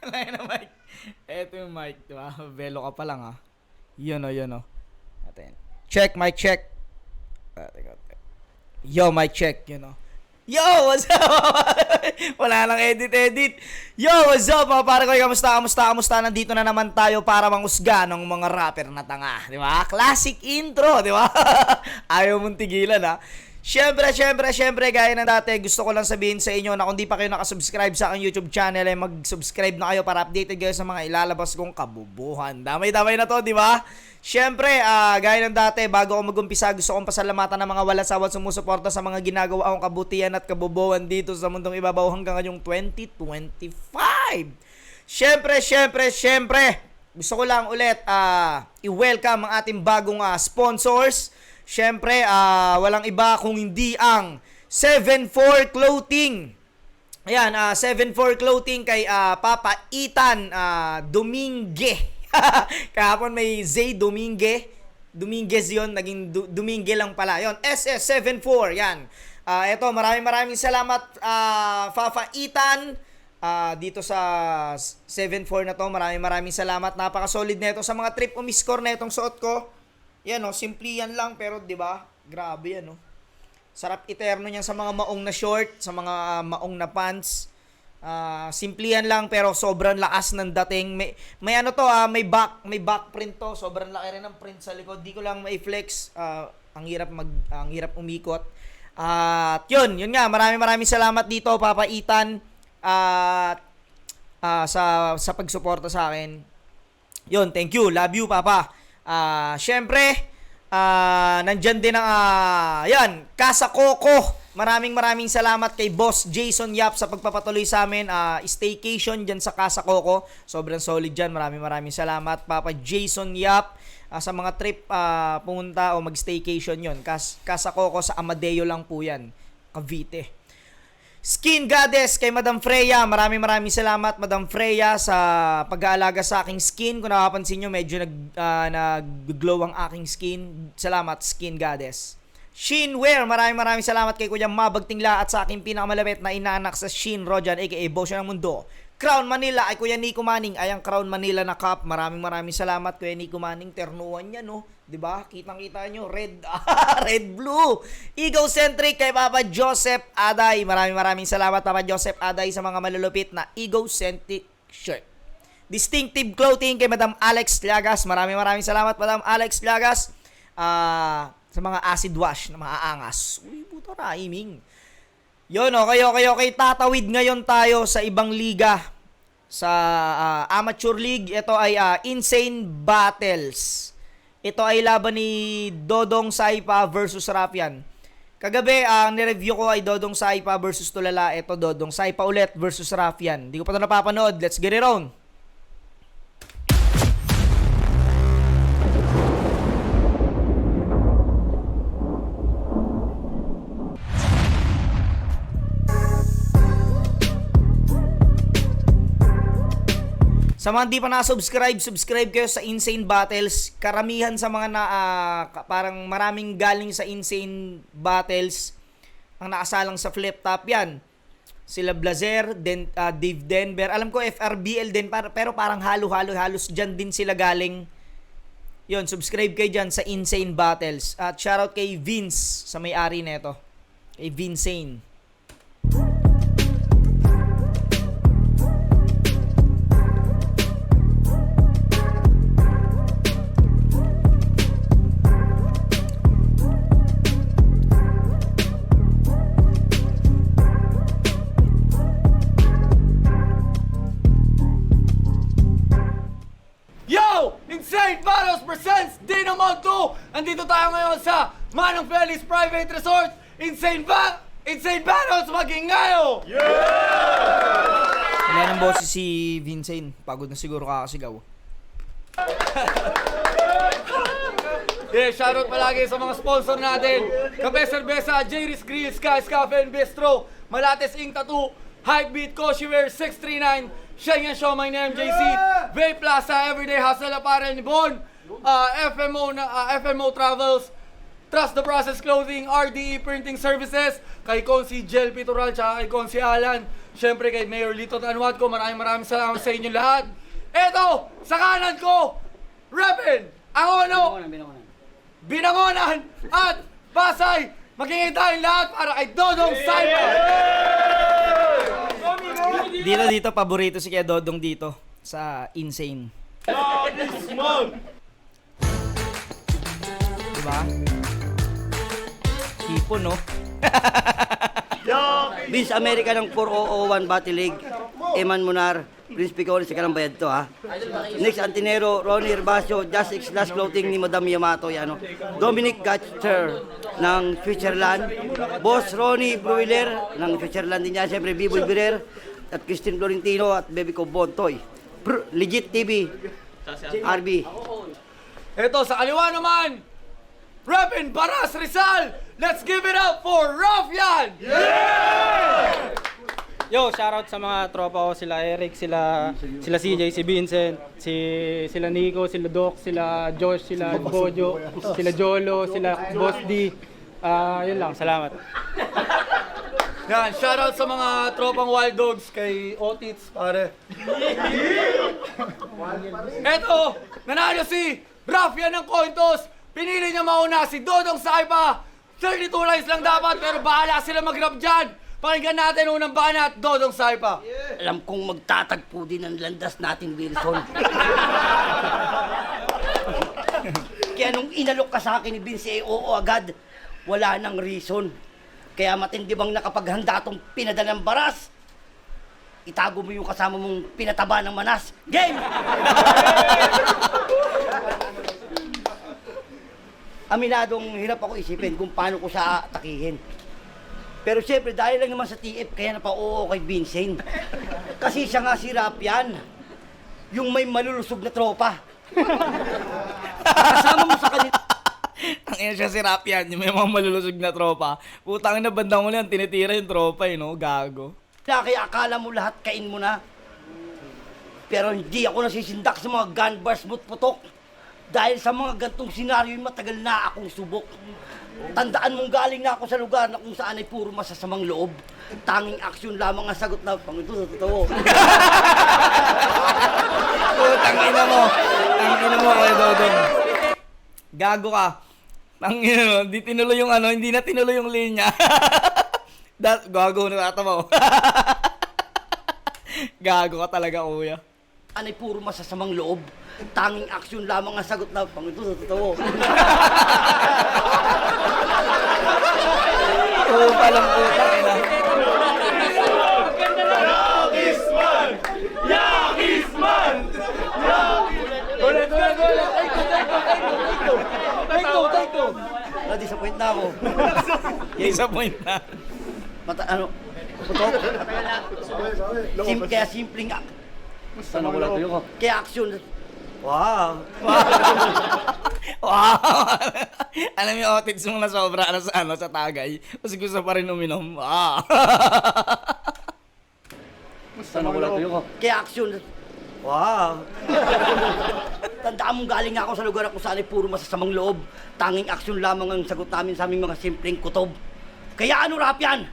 Wala na mic. Eto yung mic, di ba? Velo ka pa lang, ha? Yun o, yun o. Atin. Check, mic check. Yo, mic check, yun o. Yo, what's up? Wala lang edit. Yo, what's up mga pare ko? Kamusta? Nandito na naman tayo para mangusga ng mga rapper na tanga, di ba? Classic intro, di ba? Ayaw mong tigilan, ha? Siyempre, gaya ng dati, gusto ko lang sabihin sa inyo na kung di pa kayo nakasubscribe sa aking YouTube channel, ay mag-subscribe na kayo para updated kayo sa mga ilalabas kong kabubuhan. Damay-damay na to, di ba? Siyempre, gaya ng dati, bago ako mag-umpisa, gusto kong pasalamatan ng mga wala sawat sumusuporta sa mga ginagawa akong kabutihan at kabubuhan dito sa mundong ibabaw hanggang ngayong 2025. Siyempre, gusto ko lang ulit i-welcome ang ating bagong sponsors. Siyempre, walang iba kung hindi ang 7-4 Clothing. Ayan, 7-4 Clothing kay Papa Ethan Domingue. Kahapon may Zay Dominguez yun, naging Domingue lang pala. Yun, SS74, yan. Eto, maraming salamat, Papa Ethan. Dito sa 7-4 na to, maraming salamat. Napaka-solid na ito sa mga trip o miss-score na itong suot ko. Yan o, simple yan lang pero 'di ba? Grabe yan o. Sarap iterno niyan sa mga maong na short, sa mga maong na pants. Simple yan lang pero sobrang lakas ng dating. May ano to may back print to. Sobrang laki rin ng print sa likod. Di ko lang mai-flex. Ang hirap umikot. At yun nga, maraming salamat dito Papa Ethan sa pagsuporta sa akin. Yun, thank you. Love you, Papa. Siyempre, nandyan din ang, yan, Casa Coco. Maraming salamat kay Boss Jason Yap sa pagpapatuloy sa amin. Staycation dyan sa Casa Coco. Sobrang solid dyan. Maraming salamat, Papa Jason Yap. Sa mga trip, pumunta o mag-staycation yun. Casa Coco sa Amadeo lang po yan. Cavite. Skin Goddess kay Madam Freya. Maraming salamat Madam Freya sa pag-aalaga sa aking skin. Kung nakapansin nyo, medyo nag-glow ang aking skin. Salamat Skin Goddess. Shinwear, maraming salamat kay Kuya Mabagtingla at sa aking pinakamalapit na inaanak sa Shin Rojan aka Boss ng Mundo. Crown Manila ay Kuya Nico Manning. Ay ang Crown Manila na cup. Maraming salamat Kuya Nico Manning. Ternuan niya, no? 'Di ba? Kitang-kita nyo, red red blue. Egocentric kay Papa Joseph Aday. Maraming salamat Papa Joseph Aday sa mga malulupit na egocentric shirt. Distinctive Clothing kay Madam Alex Llagas. Maraming salamat Madam Alex Llagas. Sa mga acid wash na maaangas. Uy, puto rhyming. Yun, okay. Tatawid ngayon tayo sa ibang liga. Sa Amateur League, ito ay Insane Battles. Ito ay laban ni Dodong Saipa versus Rafian. Kagabi, ang nireview ko ay Dodong Saipa versus Tulala. Ito, Dodong Saipa ulit versus Rafian. Hindi ko pa ito napapanood. Let's get it on! Sa mga di pa subscribe kayo sa Insane Battles. Karamihan sa mga parang maraming galing sa Insane Battles ang nakasalang sa flip top yan. Sila Blazer, Dave Denver. Alam ko FRBL din, pero parang halos dyan din sila galing. Yun, subscribe kayo dyan sa Insane Battles. At shoutout kay Vince sa may-ari nito. Kay Vincane. Insane Battles presents Dinamon 2! Andito tayo ngayon sa Manong Feliz Private Resort. Insane Battles maging ngayo! Wala ng boses si Vincane. Pagod na siguro kakasigaw. Shoutout palagi sa mga sponsor natin. Kape Cerveza, Jerry's Grill, Sky's Cafe and Bistro, Malates Ink Tattoo, Hypebeat, Koshiwear, 639, Shengen Show, my name JC, Vape Plaza, Everyday Hustle Apparel ni Bon, FMO Travels, Trust the Process Clothing, RDE Printing Services, kay Consi Jel Pitoral, tsaka kay Consi Alan. Siyempre kay Mayor Lito Tanwat ko, maraming salamat sa inyo lahat. Eto, sa kanan ko, Repen, Angono, Binangonan, at Pasay. Magingay tayong lahat para kay Dodong Saipa. Dito, paborito si Kuya Dodong dito sa Insane. Diba? Hipon, no? Vince America ng 4001 Battle League, Eman Munar, Prince Picones, si Karang Bayad to ha. Next Antinero, Ronnie Herbacio, Just X Last Clothing ni Madam Yamato, yan, no? Dominic Gatcher ng Switzerland, Boss Ronnie Bruiler ng Switzerland din yan, siyempre Biboy Birer, at Christine Florentino at Baby ko Bontoy. Legit TV, RB. Eto, sa kaliwa naman, Repen Baras Rizal. Let's give it up for Raffian! Yo, shoutout sa mga tropa ko, sila Eric, sila CJ, si Vincent, sila Nico, sila Doc, sila Josh, sila Bojo, sila Jolo, sila Boss D. Yun lang, salamat. Yan, shoutout sa mga tropang Wild Dogs kay Otits, pare. Eto, nanalo si Raffian ng Cointos. Pinili niya mauna si Dodong Saipa. 32 lines lang dapat, pero bahala sila mag-rap dyan. Pakinggan natin unang banat, Dodong Saipa. Alam kong magtatagpo din ang landas natin, Wilson. Kaya nung inalok ka sa akin ni Vince, oo agad, wala nang reason. Kaya matindi bang nakapaghanda tong pinadalang baras? Itago mo yung kasama mong pinataba ng manas. Game! Aminadong hirap ako isipin kung paano ko siya atakihin. Pero siyempre, dahil lang naman sa TF, kaya napao kay Vincent. Kasi siya nga si Raffian, yung may malulusog na tropa. Kasama mo sa kanila. Ang ina siya si Raffian, yung may mga malulusog na tropa. Putang na bandang mo yan, tinitira yung tropa, no? Gago. Kaya akala mo lahat kain mo na. Pero hindi ako nasisindak sa mga gun bars mo't putok. Dahil sa mga gantong senaryo, matagal na akong subok. Tandaan mong galing na ako sa lugar na kung saan ay puro masasamang loob. Tanging aksyon lamang ang sagot na, Panginoon, totoo. Putang ina mo. Tang ina mo, Kuya Dodong. Gago ka. Tang ina mo, hindi na tinuloy yung linya. Gago na tatawa mo. Gago ka talaga, kuya. Anay puro masasamang loob. Tanging aksyon lamang ang sagot na, Panginoon, totoo. Oo, palang putang ina. Take two. Na-disappoint na ako. Disappoint na. Putok? Kaya simpleng Sana wala tayo ko. Kaya aksyon. Wow. Wow! Alam mo yung otits mong nasobra sa tagay. Kasi gusto pa rin uminom. Wow! Sana wala tayo ko. Kaya aksyon. Wow. Tandaan mong galing nga ako sa lugar kung saan ay puro masasamang loob. Tanging aksyon lamang ang sagot namin sa aming mga simpleng kutob. Kaya ano, Raffian?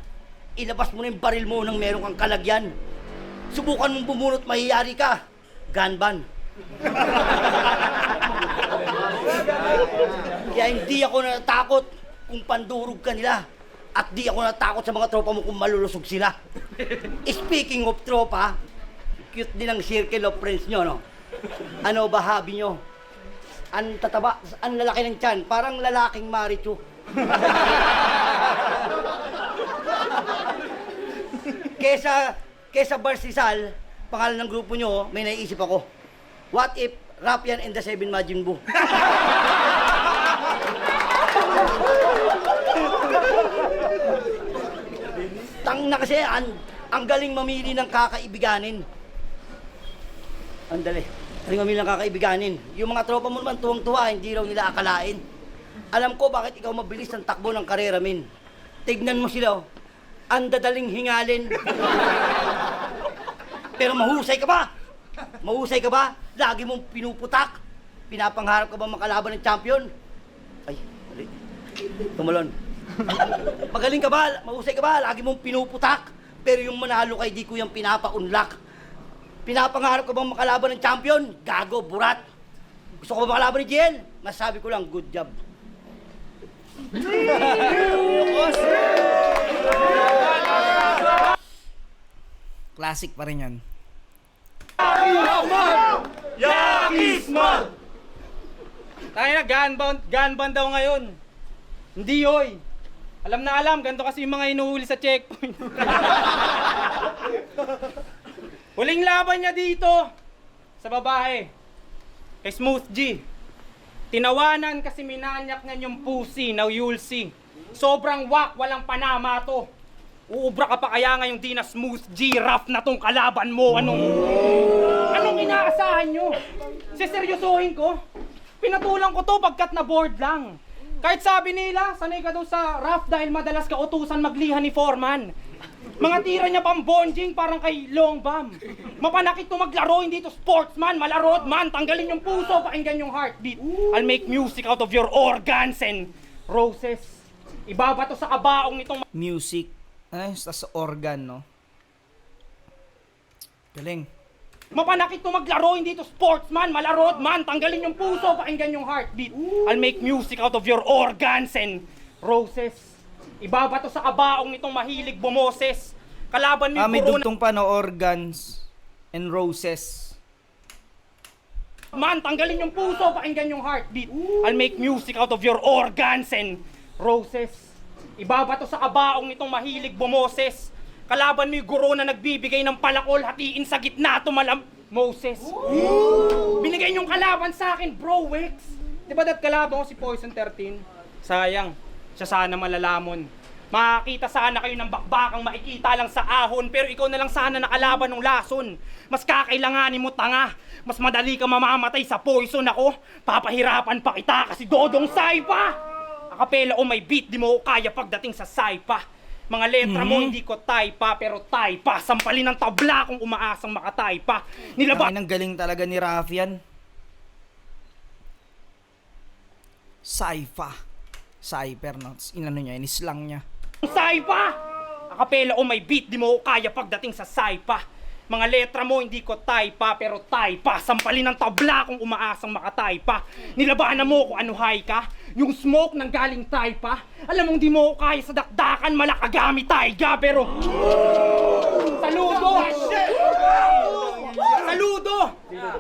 Ilabas mo na yung baril mo nang meron kang kalagyan. Subukan mong bumunot, mahiyari ka. Gunban. Kaya hindi ako natakot kung pandurog ka nila. At di ako natakot sa mga tropa mo kung malulusog sila. Speaking of tropa, cute din ang circle of friends nyo, no? Ano ba hobby nyo? Ang tataba, ang lalaki ng tiyan, parang lalaking Marichu. Kesa Barsisal, pangalan ng grupo nyo, may naiisip ako. What if Raffian and the Seven Majin Buu? Tang na kasi, ang galing mamili ng kakaibiganin. Ang dali. Galing mamili ng kakaibiganin. Yung mga tropa mo naman, tuwang-tuwa, hindi raw nila akalain. Alam ko bakit ikaw mabilis ang takbo ng karera, min. Tignan mo sila, oh. Ang dadaling hingalin. Pero mahusay ka ba? Mahusay ka ba? Lagi mong pinuputak. Pinapangharap ka ba makalaban ng champion? Ay, dali. Tumalon. Magaling ka ba? Mahusay ka ba? Lagi mong pinuputak. Pero yung manalo kay di ko yung pinapaunlak. Pinapangarap ka bang makalaban ng champion? Gago, burat. Gusto ko ba makalaban ni JL? Masabi ko lang, good job. Classic pa rin yan. Tayo na, gun ban daw ngayon. Hindi yoy. Alam na alam, ganito kasi yung mga inuhuli sa checkpoint. Huling laban niya dito sa babae. Kay Smooth G. Tinawanan kasi minanyak niya yung pussy. Now you'll see. Sobrang wak, walang panama to. Uubra ka pa kaya ngayong di na Smooth G. Rough na tong kalaban mo. Anong inaasahan nyo? Seseryosohin ko? Pinatulang ko to pagkat na board lang. Kahit sabi nila, sanay ka daw sa rough dahil madalas ka utusan magliha ni Foreman. Mga tira niya pang bonjing parang kay Long Bam. Mapanakit to maglaro, hindi to sportsman. Malarot man, tanggalin yung puso, pakinggan yung heartbeat. I'll make music out of your organs and roses. Ibabato sa kabaong nitong Music. Ano yun? Sa organ, no? Galing. mapanakit to maglaro, hindi to sportsman. Malarot man, tanggalin yung puso, pakinggan yung heartbeat. I'll make music out of your organs and roses. Ibabato sa kabaong nitong mahilig bumoses. Kalaban mo May yung dugtong pa no, organs and roses. man, tanggalin yung puso, pakinggan yung heartbeat. I'll make music out of your organs and roses. Ibabato sa kabaong nitong mahilig bumoses. Kalaban mo yung guro na nagbibigay ng palakol, hatiin sa gitna, tumalam, Moses. Binigay niyong kalaban sa akin, bro, Wex. Diba dat kalaban ko si Poison 13? Sayang, siya sana malalamon. Makakita sana kayo ng bakbakang makikita lang sa ahon, pero ikaw na lang sana nakalaban ng lason. Mas kakailanganin mo tanga, mas madali ka mamamatay sa poison ako. Papahirapan pa kita kasi dodong saipa. Akapela o may beat, di mo kaya pagdating sa saipa. Mga letra mo hindi ko taypa, pero taypa. Sampalin ng tabla kung umaasang makataypa. Nilaba Ang galing talaga ni Rafian. Saifa. Cyper, no? Inano niya, inislang niya. saipa. Akapela o may beat, di mo kaya pagdating sa saipa. Mga letra mo hindi ko taypa, pero taypa. Sampalin ng tabla kung umaasang makataypa. Nilabanan mo kung ano high ka. Yung smoke ng galing taypa. Alam mong di mo kaya sa dakdakan, malakagami tayga, pero saludo! Saludo!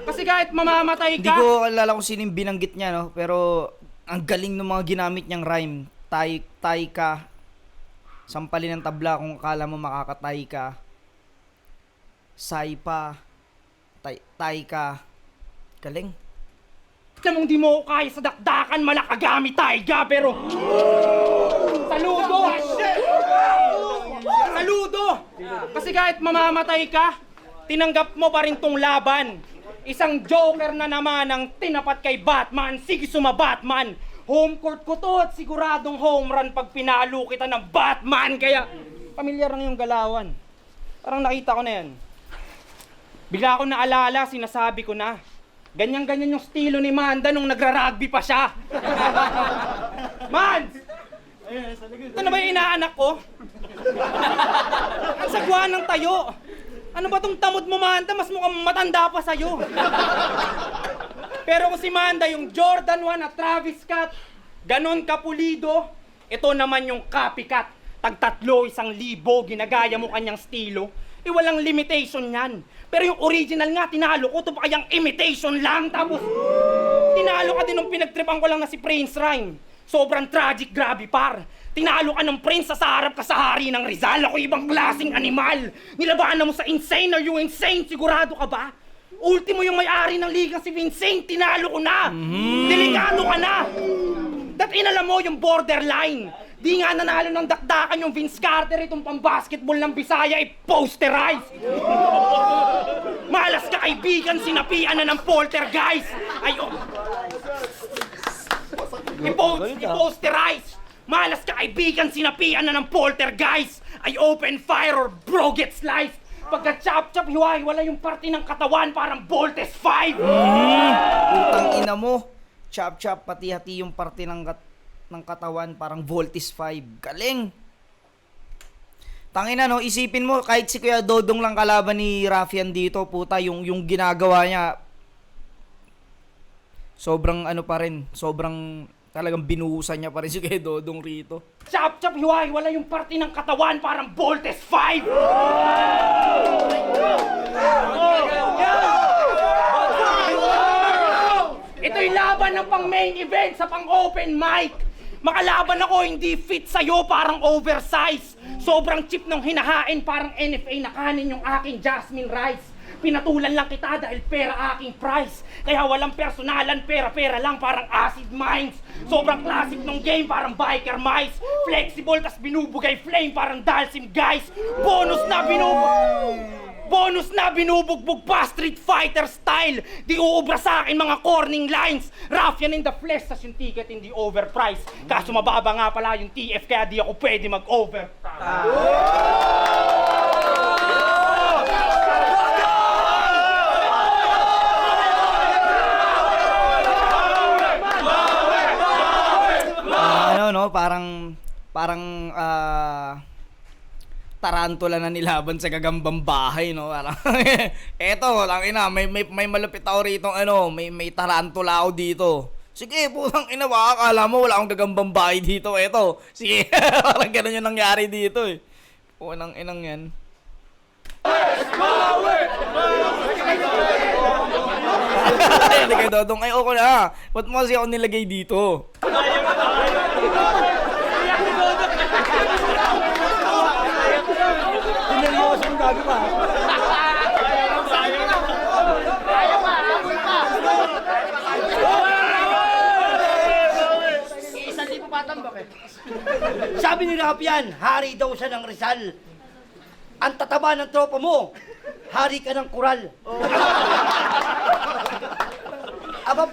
Kasi kahit mamamatay Hindi ka, ko alala kung sino yung binanggit niya, no? Pero ang galing ng mga ginamit niyang rhyme. Tay ka. Sampalin ng tabla kung akala mo makakatay ka. Saipa. Tay ka. Galing. alam mong di mo kaya sa dakdakan, malakagami tayga, pero saludo! Saludo! Kasi kahit mamamatay ka, tinanggap mo pa rin tong laban. Isang joker na naman ang tinapat kay Batman. Sige suma Batman. Home court ko to at siguradong home run pag pinalo kita ng Batman. Kaya pamilyar lang yung galawan. Parang nakita ko na yan. Bigla ko naalala, sinasabi ko na. Ganyan-ganyan yung estilo ni Manda nung nagra-rugby pa siya. Mans! Ito na ba yung inaanak ko? Ang sagwa ng tayo. Ano ba tong tamod mo, Manda? Mas mukhang matanda pa sa'yo. Pero kung si Manda, yung Jordan 1 at Travis Scott, ganon kapulido, ito naman yung copycat. Tag-tatlo, 1,000, ginagaya mo kanyang estilo. Walang limitation yan. Pero yung original nga, tinalo ko. Ito pa kayang imitation lang. Tapos, tinalo ka din nung pinagtripan ko lang na si Prince Rhyme. Sobrang tragic, grabe par. Tinalo ka ng Prince, sa harap ka sa hari ng Rizal. Ako ibang klaseng animal. Nilabanan mo sa insane. Are you insane? Sigurado ka ba? Ultimo yung may-ari ng liga si Vincent. Tinalo ko na. Delikado ka na. That alam mo yung borderline. Di nga nanalo ng dakdakan yung Vince Carter, itong pang-basketball ng Bisaya, i-posterize! Malas ka kaibigan, sinapian na ng poltergeist! I-posterize! Malas ka kaibigan, sinapian na ng poltergeist! I open fire or bro get sliced! Pagka chop-chop, hiwa-hiwala yung parte ng katawan, parang Voltes 5! Putang ina mo. Chop-chop, pati-hati yung parte ng ng katawan, parang Voltis 5. Galing! Tangina no, isipin mo, kahit si Kuya Dodong lang kalaban ni Raffian dito, puta, yung ginagawa niya, sobrang ano pa rin, sobrang talagang binuhusan niya pa rin si Kuya Dodong rito. Chap-chap, hiwa-hiwala yung parte ng katawan, parang Voltes 5! Ito'y laban ng pang main event sa pang open mic. Makalaban ako, hindi fit sa'yo, parang oversize. Sobrang cheap nung hinahain, parang NFA na kanin yung aking jasmine rice. Pinatulan lang kita dahil pera aking price. Kaya walang personalan, pera-pera lang, parang acid mines. Sobrang classic nung game, parang biker mice. Flexible, tas binubugay flame, parang Dalsim guys. Bonus na binubugbog pa, Street Fighter style. Di uubra sa akin mga corning lines. Raffian in the flesh, tas yung ticket hindi overpriced. Kaso mababa nga pala yung TF, kaya di ako pwede mag-overtime. Ano no, parang tarantula na nilaban sa gagambang bahay, no? Parang eto, lang ina, may malupit ako rito, ano, may tarantula ako dito. Sige, putang ina, baka akala mo wala akong gagambang bahay dito. Eto, sige, parang ganun yung nangyari dito eh. Punang inang yan. Hindi kayo Dodong, ay okay na. Ba't mo kasi ako nilagay dito? Sabi ni Raffian, hari daw siya ng Rizal. Ang tataba ng tropa mo, hari ka ng Kural.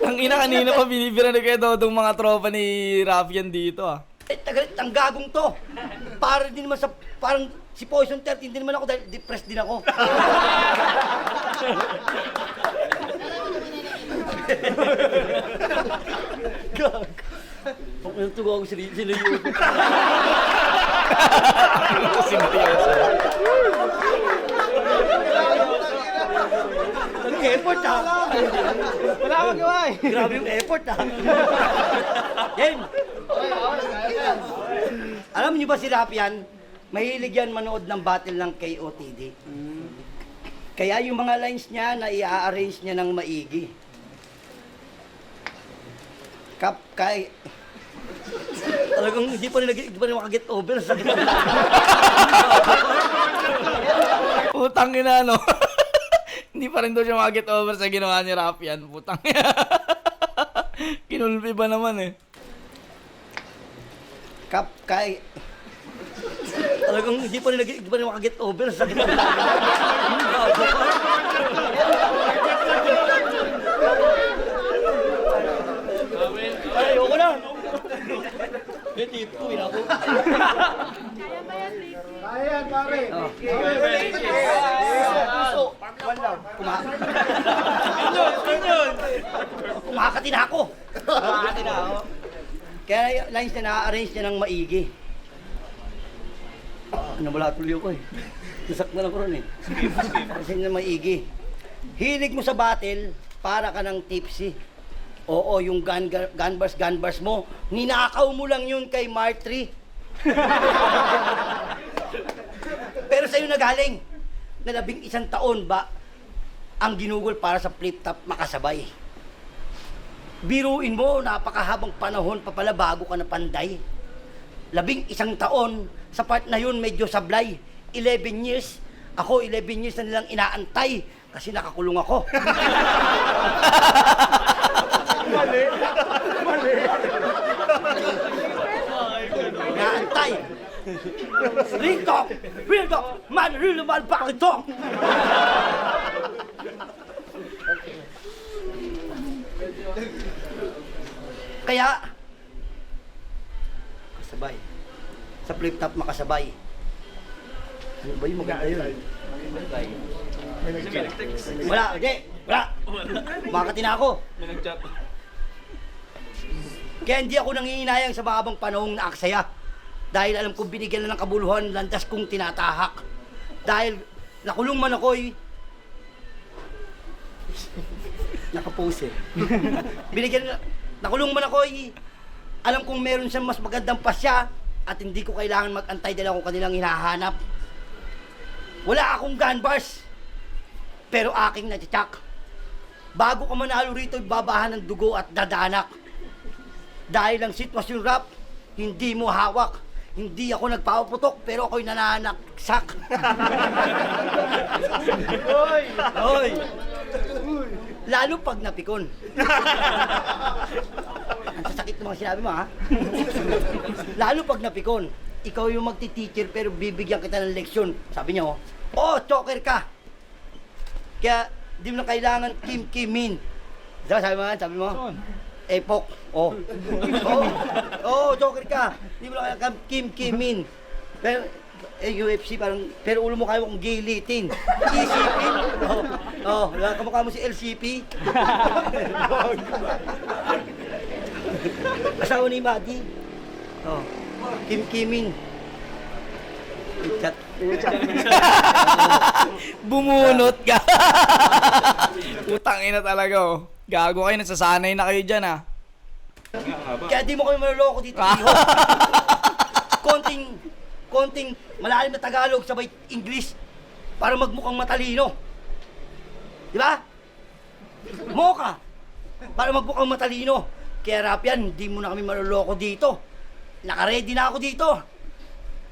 Ang ina kanina pa binibira na kayo Dodong mga tropa ni Raffian dito ah. Tagalit, ang gagong to. Para din naman sa, parang si Poison 13 din naman ako dahil depressed din ako. Gag. Huwag na tugaw ako sila yun. Nag-effort ha. Wala akong gawa eh. Grabe yung effort ha. Yan. Alam niyo ba si Raffian, mahilig yan manood ng battle ng KOTD. Kaya yung mga lines niya na i-arrange niya ng maigi. Talagang hindi pa rin makaget over sa Putang ina no. Hindi pa rin daw siya makaget over sa ginawa ni Raffian. Putang ina. Kinulpi ba naman eh. Talagang hindi pa rin makaget over sa Ay, ayoko na. May tip 2 ako. Kumakati na ako. Kaya yung lines na na-arrange niya ng maigi. Nawala tuloy ako eh. Nasak na lang ko ron eh. Kasi na maigi. Hilig mo sa battle, para ka ng tipsy. Oo, yung gun bars mo, ninakaw mo lang yun kay Martry. Pero sa'yo nagaling, na 11 taon ba ang ginugol para sa flip-top makasabay. Biruin mo, napakahabang panahon pa pala bago ka na panday. 11 taon, sa part na yun medyo sablay. 11 years, ako 11 years na nilang inaantay kasi nakakulong ako. Mali. Inaantay. Real talk, man, real naman bakit to? Kaya, kasabay. Sa flip-top makasabay. Ano ba yung maganda yun? Wala, hindi. Wala. Makakati na ako. Kaya hindi ako nangihinayang sa mahabang panahong naaksaya. Dahil alam kong binigyan na ng kabuluhan, landas kong tinatahak. Dahil nakulong man ako'y... Nakapose eh. Nakulong man ako'y... Alam kong meron siyang mas magandang pasya at hindi ko kailangan mag-antay dahil ako kanilang hinahanap. Wala akong gun bars, pero aking natitsak. Bago ka manalo rito, babahan ng dugo at dadanak. Dahil ang sitwasyon rap, hindi mo hawak. Hindi ako nagpapaputok, pero ako'y nananaksak. Hoy! Lalo pag napikon. Ang sasakit ng mga sinabi mo, ha? Lalo pag napikon, ikaw yung magti-teacher pero bibigyan kita ng leksyon. Sabi niya, oh, choker ka. Kaya, di mo na kailangan kim-kimin. Diba, sabi mo? Epok. Oh. Joker ka. Di mo na kailangan kim-kimin. Pero, UFC parang, pero ulo mo kayo kung gilitin. Isipin. Kamukha mo si LCP. Asawa ni Madi. Kim-kimin. Chat. Bumunot ka. Utang ina talaga oh. Gago kayo, nasasanay na kayo dyan ah. Kaya di mo kami maloloko dito, iho. Konting malalim na Tagalog sabay English para magmukhang matalino. Di ba? Moka para magmukhang matalino. Kaya rap yan, hindi mo na kami maloloko dito. Naka-ready na ako dito.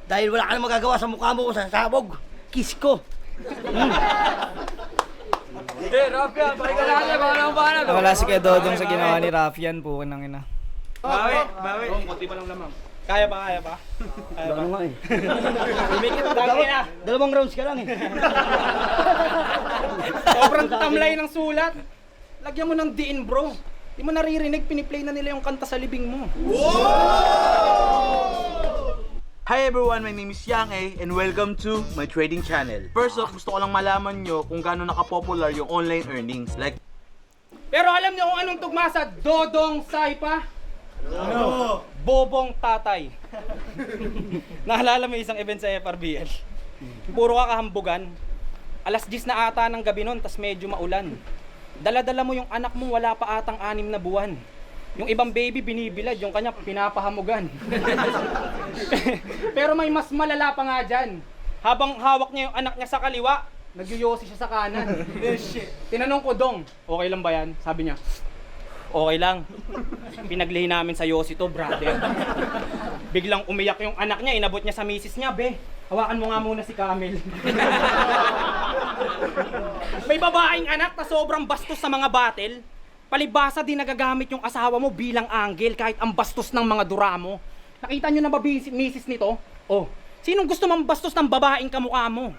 Dahil wala ka na magagawa sa mukha mo sa sabog. Kiss ko. Rafian, balik ka natin, paano? Wala si Kuya Dodong sa ginawa ni Rafian po, nang ina. Bawi. Konti pa lang lamang. Kaya ba? Ano nga eh. Dami na. Dalawang rounds ka lang eh. Sobrang tamlay ng sulat. Lagyan mo ng diin, bro. Di mo naririnig, piniplay na nila yung kanta sa libing mo. Hi everyone, my name is Yang A and welcome to my trading channel. First off, gusto ko lang malaman nyo kung gaano nakapopular yung online earnings. Like, Pero alam niyo kung anong tugma sa Dodong Saipa? Ano? Bobong Tatay. Naalala mo isang event sa FRBL? Puro ka kahambugan. Alas 10 na ata ng gabi nun, tas medyo maulan. Dala-dala mo yung anak mo, wala pa atang 6 na buwan. Yung ibang baby binibilad, yung kanya pinapahamugan. Pero may mas malala pa nga dyan. Habang hawak niya yung anak niya sa kaliwa, nagyoyosi siya sa kanan. Tinanong ko, Dong, okay lang ba yan? Sabi niya, okay lang. Pinaglihi namin sa yosi to, brother. Biglang umiyak yung anak niya, inabot niya sa misis niya, be. Hawakan mo nga muna si Camel. May babaeng anak na sobrang bastos sa mga battle. Palibasa din nagagamit yung asawa mo bilang anggel kahit ang bastos ng mga dura mo. Nakita nyo na ba misis nito? Oh, sinong gusto mambastos ng babaeng kamukha mo?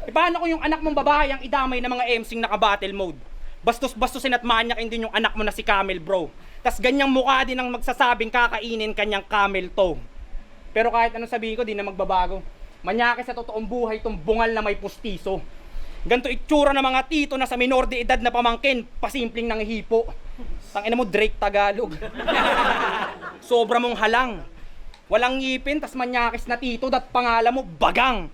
E paano kung yung anak mong babae ang idamay ng mga MC'ng naka-battle mode? Bastos-bastosin at manyakin din yung anak mo na si Camel, bro. Tas ganyang mukha din ang magsasabing kakainin kanyang camel toe. Pero kahit anong sabihin ko, di na magbabago. Manyaki sa totoong buhay tong bungal na may pustiso. Ganto itsura ng mga tito na sa minor de edad na pamangkin, pasimpleng nang hipo. Tangina mo, Drake Tagalog. Sobra mong halang. Walang ngipin, tas manyakis na tito, dat pangalan mo, Bagang.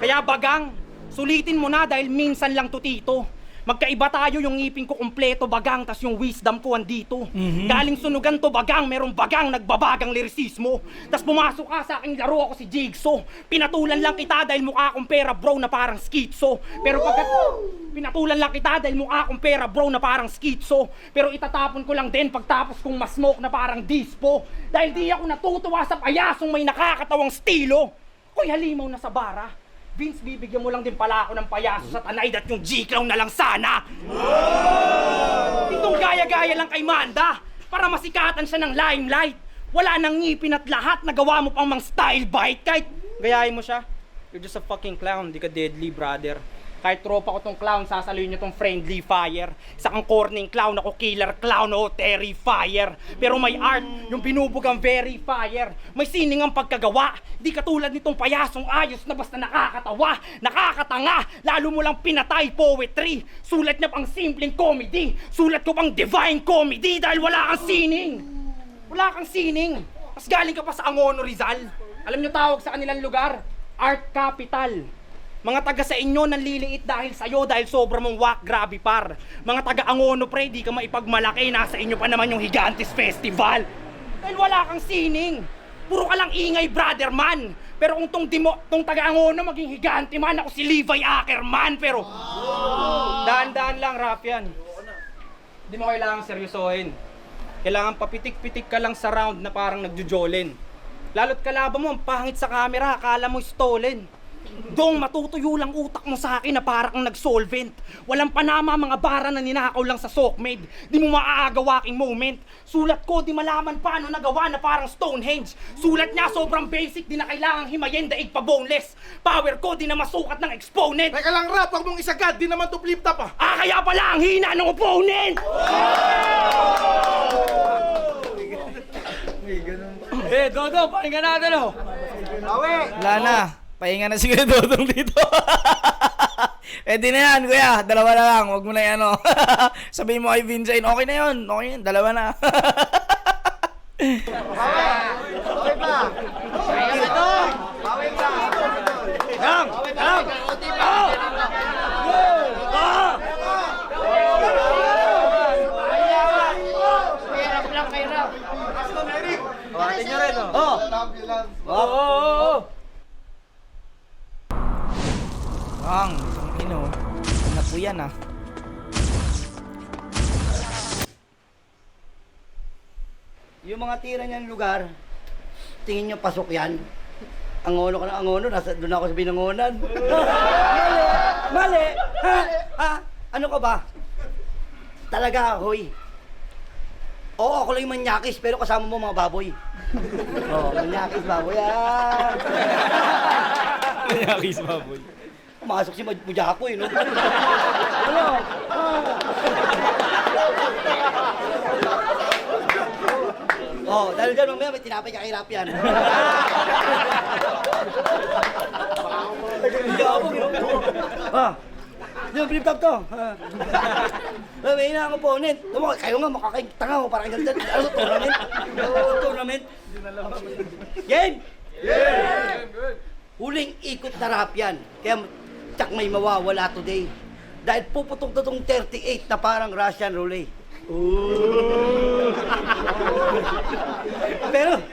Kaya Bagang, sulitin mo na dahil minsan lang to tito. Magkaiba tayo, yung ngipin ko kumpleto Bagang, tas yung wisdom ko andito. Galing sunugan to Bagang, merong Bagang nagbabagang lirisismo. Tas pumasok ka sa aking laro, ako si Jigsaw. Pinatulan lang kita dahil mukha akong pera bro na parang schizo. Pero pagkat pinatulan lang kita dahil mukha akong pera bro na parang schizo. Pero itatapon ko lang din pagtapos kong masmoke na parang dispo. Dahil di ako natutuwa sa payasong may nakakatawang stilo. Koy halimaw na sa bara. Vince, bibigyan mo lang din pala ako ng payaso sa tanay at yung G-Clown na lang sana. Itong gaya-gaya lang kay Manda para masikatan siya ng limelight. Wala nang ngipin at lahat, nagawa mo pang mang style bite kahit gayahin mo siya. You're just a fucking clown, di ka deadly, brother. Kahit tropa ko tong clown, sasaluhin nyo tong friendly fire. Isa kang corning clown, ako killer clown, o terrifier. Pero may art, yung binubugang very fire. May sining ang pagkagawa. Di katulad nitong payasong ayos na basta nakakatawa, nakakatanga. Lalo mo lang pinatay poetry. Sulat niya pang simpleng comedy. Sulat ko pang divine comedy dahil wala kang sining. Wala kang sining. Mas galing ka pa sa Angono, Rizal. Alam nyo tawag sa kanilang lugar? Art Capital. Mga taga sa inyo nanliliit dahil sa'yo dahil sobra mong wak, grabe par. Mga taga Angono pre, di ka maipagmalaki, nasa inyo pa naman yung Gigantes Festival. Dahil wala kang sining. Puro ka lang ingay, brother man. Pero kung tong taga Angono maging higante man, ako si Levi Ackerman. Pero daan-daan lang, rap yan. Hindi mo kailangang seryosohin. Kailangan papitik-pitik ka lang sa round na parang nagjujolin. Lalo't kalaban mo, ang pangit sa camera, akala mo stolen. Dong, matutuyo lang utak mo sa akin na parang nag-solvent. Walang panama mga bara na ninakaw lang sa sockmade. Di mo maaagaw aking moment. Sulat ko, di malaman paano nagawa na parang Stonehenge. Sulat niya sobrang basic, di na kailangang himayin, daig pa boneless. Power ko, di na masukat ng exponent. Teka lang rap, wag mong isagad, di naman to flip top ah. Kaya pala ang hina ng opponent! Dodo, pakinggan natin oh. Wala na. Pahinga na siguro Dodong dito. Pwede na yan, kuya. Dalawa na lang. Huwag mo na yan, ano. Sabihin mo kay Vincent, okay na yun. Okay yun. Dalawa na. Ang, ino. Ano po yan, ah. Yung mga tira niyan lugar, tingin nyo pasok yan. Angono ka ng Angono, doon ako sa binangonan. Mali! Mali! Ha? Ha? Ano ka ba? Talaga, hoy. Oo, ako lang yung manyakis, pero kasama mo mga baboy. Oo, manyakis, baboy. Ah! Manyakis, baboy. Pumasok si Mujako eh, no? Ano? Oh, dahil dyan mamaya may tinapay ka kay Rap yan. Ah, yung flip top to. May ina ang opponent. Kayo nga makakitanga mo para kayo ganito. Ano to, tournament? Tournament? Game! Game! Huling ikot na Rap yan. Kaya tsak may mawawala today. Dahil puputok na tong 38 na parang Russian roulette. Pero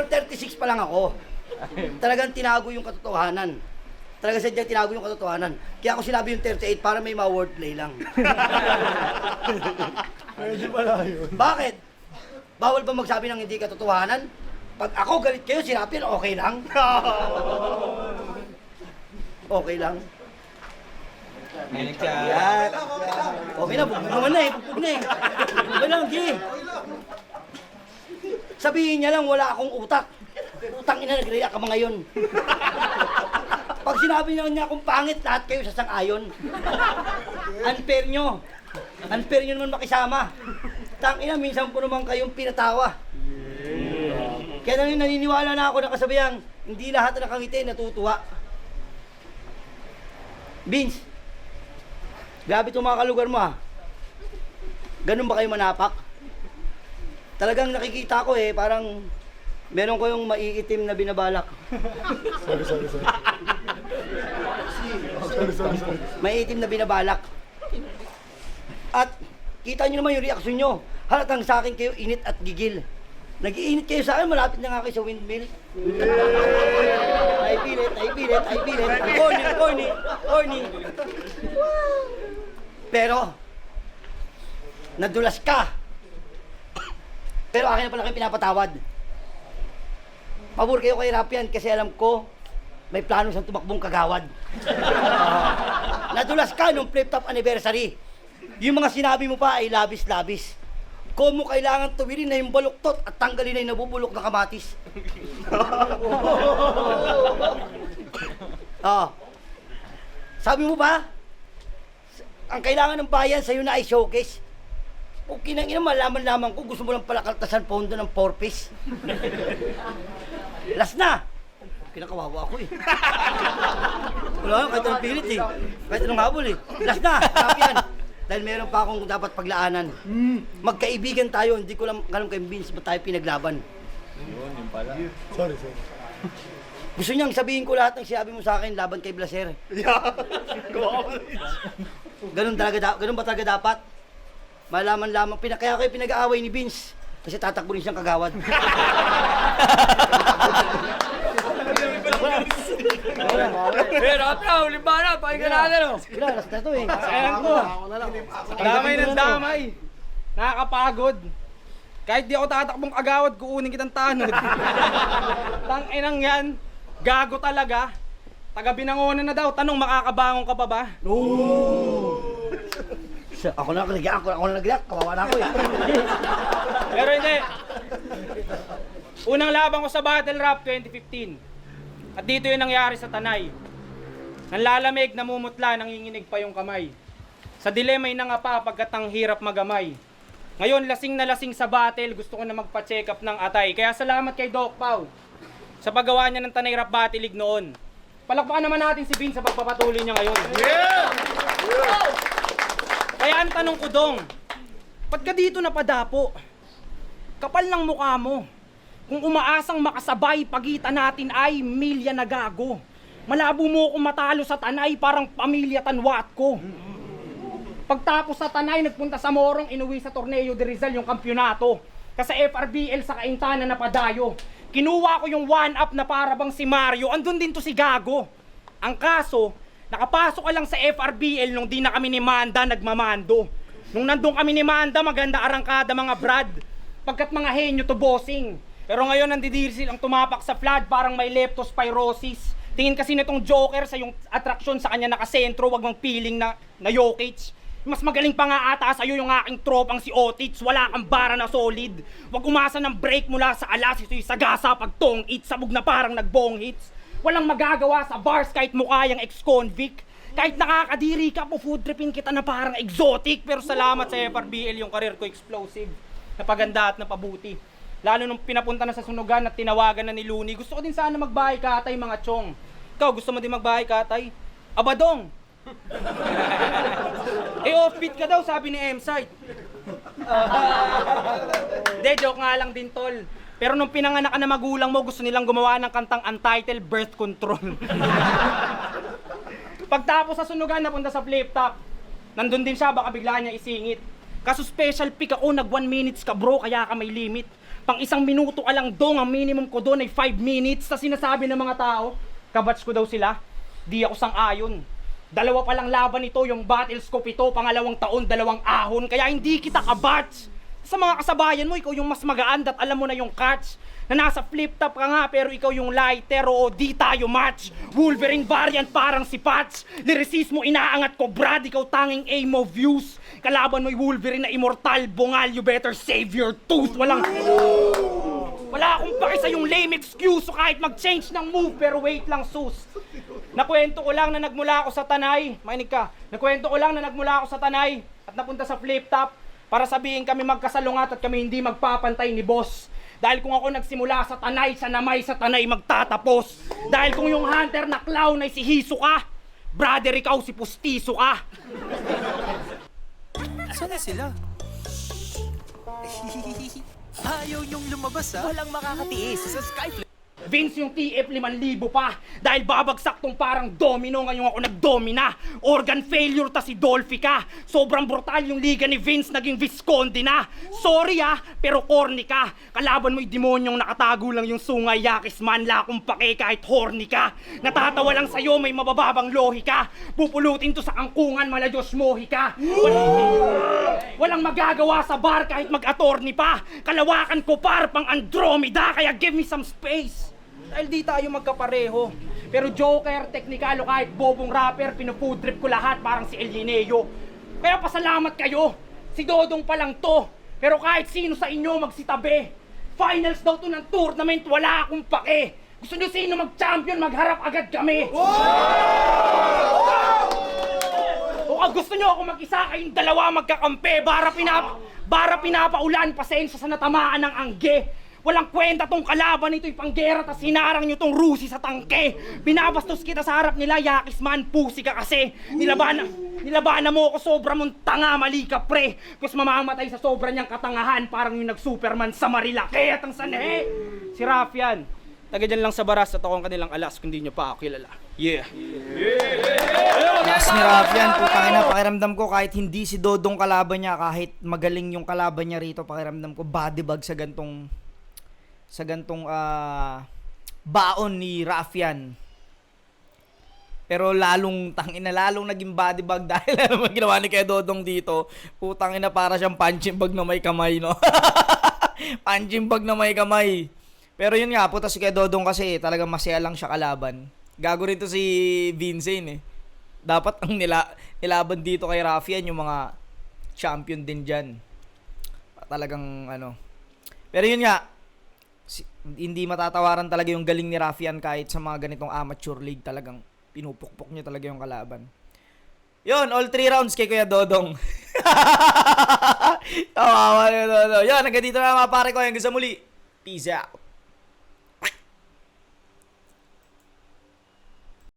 36 pa lang ako. Talagang tinago yung katotohanan. Talagang sadyang tinago yung katotohanan. Kaya ako sinabi yung 38 para may ma-wordplay lang. Pwede pala yun. Bakit? Bawal ba magsabi ng hindi katotohanan? Pag ako galit kayo, sinapin, okay lang. Okay lang. Yan. Okay na, bugbog naman na eh. Bugbog na eh. Okay lang, G. Sabihin niya lang, wala akong utak. Utang ina, nag-react ka mga yun. Pag sinabi niya akong pangit, lahat kayo sasang-ayon. Unfair nyo. Unfair nyo naman makisama. Tang ina, minsan po naman kayong pinatawa. Kaya naniniwala na ako na kasabihang, hindi lahat na nakangiti, natutuwa. Vince, grabe itong mga kalugar mo ah. Ganun ba kayo manapak? Talagang nakikita ko eh, parang meron ko yung maiitim na binabalak. Sorry. Maiitim na binabalak. At kita nyo naman yung reaksyon nyo. Halatang sa akin kayo init at gigil. Nag-iinit kayo sa akin, malapit na nga kayo sa windmill. I feel it. Corny. Pero, nadulas ka. Pero akin na pala kayo pinapatawad. Pabor kayo kay Rap yan kasi alam ko, may plano siyang tumakbong kagawad. Nadulas ka nung flip-top anniversary. Yung mga sinabi mo pa ay labis-labis. Kung mo kailangan tuwirin na yung baluktot at tanggalin na yung nabubulok na kamatis. Sabi mo ba? Ang kailangan ng bayan sa'yo na ay showcase. O kinangina, malaman-laman ko, gusto mo lang pala kaltasan pondo ng 4-piece. Last na! Kinakawawa ako eh. Wala, kahit anong pilit eh. Kahit anong habol eh. Last na! Marami yan. Dahil meron pa akong dapat paglaanan. Magkaibigan tayo, hindi ko lang alam kay Vince ba tayo pinaglaban. Yun pala. Sorry. Gusto niyang sabihin ko lahat ng sinabi mo sa akin laban kay Blaser. Ganun ba talaga dapat? Malaman lamang, kaya kayo pinag-aaway ni Vince. Kasi tatakbo rin siyang kagawad. Pero ata, ulit ba na? Pakinggan natin oh. Wala, last na to eh. Ayan ko. Damay ng damay. Nakakapagod. Kahit di ako tatakbong agawad, kuunin kitang tanod. Tanginang yan. Gago talaga. Taga Binangonan na daw. Tanong, makakabangon ka pa ba? Ako na naglayak, kawawa na ako eh. Pero hindi. Unang laban ko sa Battle Rap 2015. At dito yung nangyari sa Tanay. Nanlalamig, namumutla, nanginginig pa yung kamay. Sa dilema'y nangapa pagkat ang hirap magamay. Ngayon, lasing na lasing sa battle, gusto ko na magpa-check up ng atay. Kaya salamat kay Doc Pau sa paggawa niya ng Tanay Rap Battle League noon. Palakpakan naman natin si Vince sa pagpapatuloy niya ngayon. Yeah! Kaya ang tanong ko, Dong, ba't ka dito napadapo? Kapal ng mukha mo. Kung umaasang makasabay, pagitan natin ay milya na gago. Malabo mo kung matalo sa Tanay, parang pamilya tanwat ko. Pagtapos sa Tanay, nagpunta sa Morong, inuwi sa Torneo de Rizal yung kampyonato. Kasi FRBL sa Kaintanan na padayo. Kinuha ko yung 1-up na para bang si Mario, andun din to si Gago. Ang kaso, nakapasok ka lang sa FRBL nung di na kami ni Manda nagmamando. Nung nandun kami ni Manda, maganda arangkada mga brad. Pagkat mga henyo to bossing. Pero ngayon nandidiri silang tumapak sa flood parang may leptospirosis. Tingin kasi nitong Joker sa yung atraksyon sa kanya nakasentro, wag mang piling na Jokic. Mas magaling pa nga ata sa'yo yung aking tropang si Otic. Wala kang bara na solid. Wag umasa ng break mula sa alas, ito'y sagasa pag tong it, sabog na parang nagbong hits. Walang magagawa sa bars kahit mukha yung ex-convict. Kahit nakakadiri ka po, food tripping kita na parang exotic. Pero salamat sa FRBL, yung karir ko explosive. Napaganda at napabuti. Lalo nung pinapunta na sa sunugan at tinawagan na ni Looney. Gusto ko din sana magbahay katay mga chong. Ikaw, gusto mo din magbahay katay? Abadong! Offbeat ka daw, sabi ni M-Site. Hindi, joke nga lang din, tol. Pero nung pinanganak ka na magulang mo, gusto nilang gumawa ng kantang Untitled Birth Control. Pagtapos sa sunugan, napunta sa flip top. Nandun din siya, baka bigla niya isingit. Kaso special pick ako, nag 1 minutes ka bro, kaya ka may limit. Pang 1 minuto ka lang dong, ang minimum ko doon ay 5 minutes. Sa sinasabi ng mga tao, kabatch ko daw sila, di ako sang-ayon. 2 pa lang laban ito, yung battle scope ito, pangalawang taon, 2 ahon, kaya hindi kita kabatch. Sa mga kasabayan mo, ikaw yung mas magaan at alam mo na yung catch. Na nasa flip top ka nga, pero ikaw yung lighter, o di tayo match. Wolverine variant parang si Patch. Lyricismo inaangat ko, Brad, ikaw tanging aim of views. Kalaban mo'y Wolverine na immortal, bungal, you better save your tooth. Wala akong paki sa yung lame excuse, so kahit mag-change ng move, pero wait lang sus. Nakwento ko lang na nagmula ako sa Tanay, makinig ka, nakwento ko lang na nagmula ako sa Tanay at napunta sa flip top para sabihin kami magkasalungat at kami hindi magpapantay ni boss. Dahil kung ako nagsimula sa Tanay, sa namay sa Tanay magtatapos. Dahil kung yung hunter na clown ay si Hiso ka, brother ikaw si Pustiso ka. Sana sila? Ayaw yung lumabas ha? Walang makakatiis sa Skyflip. Vince yung TF 5,000 pa dahil babagsak tong parang domino ngayong ako nagdomina. Organ failure ta si Dolphy ka. Sobrang brutal yung liga ni Vince, naging Visconde na. Sorry pero corny ka. Kalaban mo'y demonyong nakatago lang yung sungay yakis man. Lakong pake kahit horny ka. Natatawa lang sa'yo, may mabababang lohi ka. Pupulutin to sa angkungan, mala Diyos mohi ka. Walang magagawa sa bar kahit mag-attorney pa. Kalawakan ko par pang Andromeda, kaya give me some space. Dahil di tayo magkapareho. Pero Joker, teknikalo, kahit bobong rapper, pinufood trip ko lahat parang si El Lineo. Kaya pasalamat kayo, si Dodong pa lang to. Pero kahit sino sa inyo magsitabi, finals daw to ng tournament, wala akong pake. Gusto nyo sino mag-champion, magharap agad kami. Gusto nyo ako mag-isa, kayong dalawa magkakampi. Bara pinapaulan, pasensya sa natamaan ng angge. Walang kwenta tong kalaban nito, ipanggera, tas hinarang nyo tong Rusi sa tangke. Binabastos kita sa harap nila, yakis man, pusi ka kasi. Nilabanan mo ako, sobra mong tanga, mali ka pre. Kus mamamatay sa sobra niyang katangahan, parang yung nag-Superman sa Marilake at ang sanhe. Si Rafian, taga dyan lang sa Baras at ako ang kanilang alas kung di nyo pa ako kilala. Yeah. Yes ni Rafian, putang ina, pakiramdam ko kahit hindi si Dodong kalaban niya, kahit magaling yung kalaban niya rito, pakiramdam ko body bag sa gantong baon ni Rafian. Pero lalong naging body bag dahil ano ba ginawa ni kay Dodong dito. Putang ina, para siyang punching bag na may kamay, no? Punching bag na may kamay. Pero yun nga, puta si kay Dodong kasi talagang masaya lang siya kalaban. Gago rin to si Vincent eh. Dapat ang nilaban dito kay Rafian yung mga champion din dyan. Talagang ano. Pero yun nga, hindi matatawaran talaga yung galing ni Rafian kahit sa mga ganitong amateur league. Talagang pinupukpok niya talaga yung kalaban. Yun, all 3 rounds kay Kuya Dodong. Tawawa ni Dodong. Yun, hanggang dito na mga pare ko. Hanggang sa muli. Peace out.